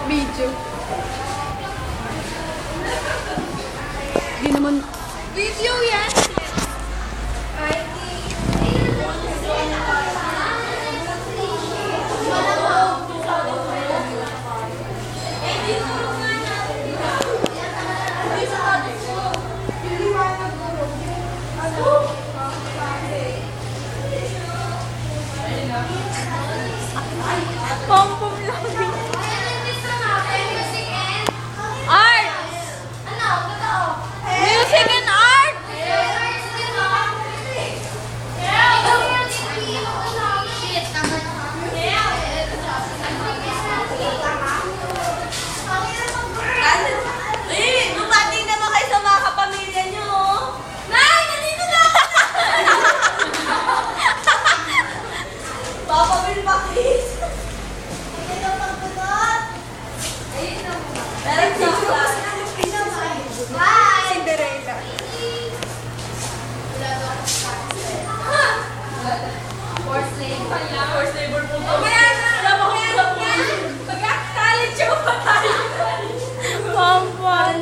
Video. Di naman. Video yan! Pom-pom lang. Art! Music and art! Bumati naman kayo sa mga kapamilya nyo. Nay, nandito na! Papa will pakis. Cinderella. Forced labor po. Alam mo yan. Magkakalit siya pa tayo. Pom-pom.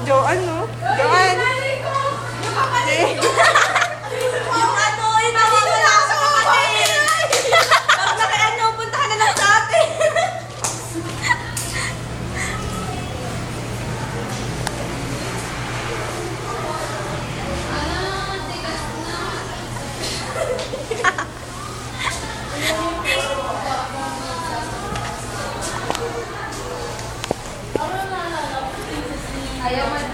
Joan, no? Joan. Yung kapatid. Yung ano, yung nawawala sa kapatid. Pag nakian nyo, punta ka na lang sa atin. Ayaw man.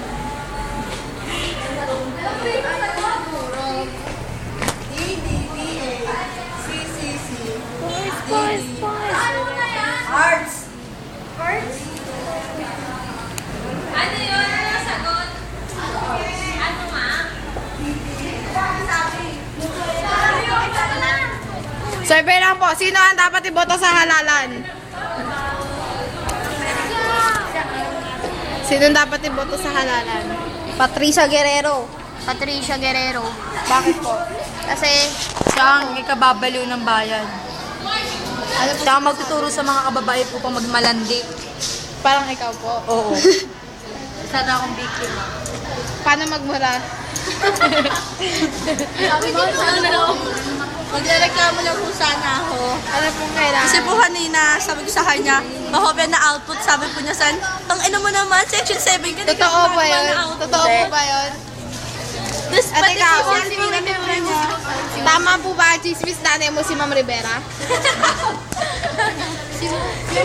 Arts. Arts? Ano yun? Ano sagot? Ano nga? Survey lang po. Sino ang dapat iboto sa halalan? Sino ang dapat iboto sa halalan? Patricia Guerrero. Patricia Guerrero. Bakit po? Kasi, Siya ang ikababaliw ng bayan. ano po, Siya ang magtuturo sa mga kababae po pang magmalandi. Parang ikaw po. Oo. Sana akong biktima. Paano magmula? Magrereklamo lang po sana ako. Ano pong kailangan? Kasi po kanina, sabi ko sa kanya, mahopya na output. Sabi po niya, San, ang ina mo naman, section 7 ka. Totoo ba yun? Totoo po ba yun? Tapos At pati ikaw? po, hindi mo Tama po ba ang chismis nanay mo si Ma'am Rivera? Si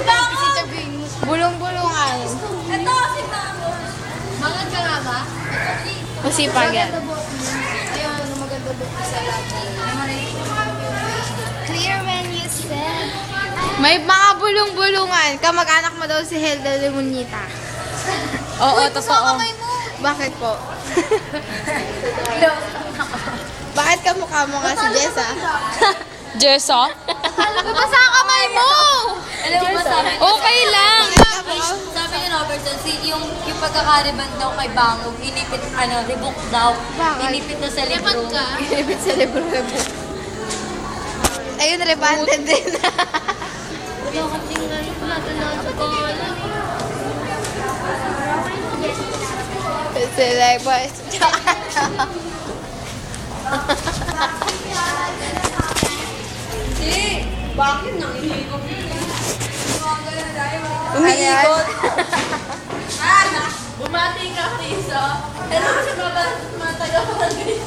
Tabing. Bulong-bulungan. Ito, si Mamo. Mangad ka nga ba? Masipag yan. Ayun, maganda book sa lahat. Clear when you said. May mga bulong-bulungan. Kamag-anak mo daw si Helda Limonita. Oo, totoo. Bakit po? Bakit kamukha mo nga si Jessa? Jessa? Babasa ang kamay mo! Alam mo ba sabi Okay lang. Sabi ni Robertson, yung pagkakariban daw kay Bangog, inipit, rebook daw. Bakit? Inipit na sa libro. Ibig sa libro. Ayun, rebante din. Sila po. Hindi. Bakit nang ihigop yun? Umiikot. Bumati ka, Risa. Pero kasi matagal pa rin.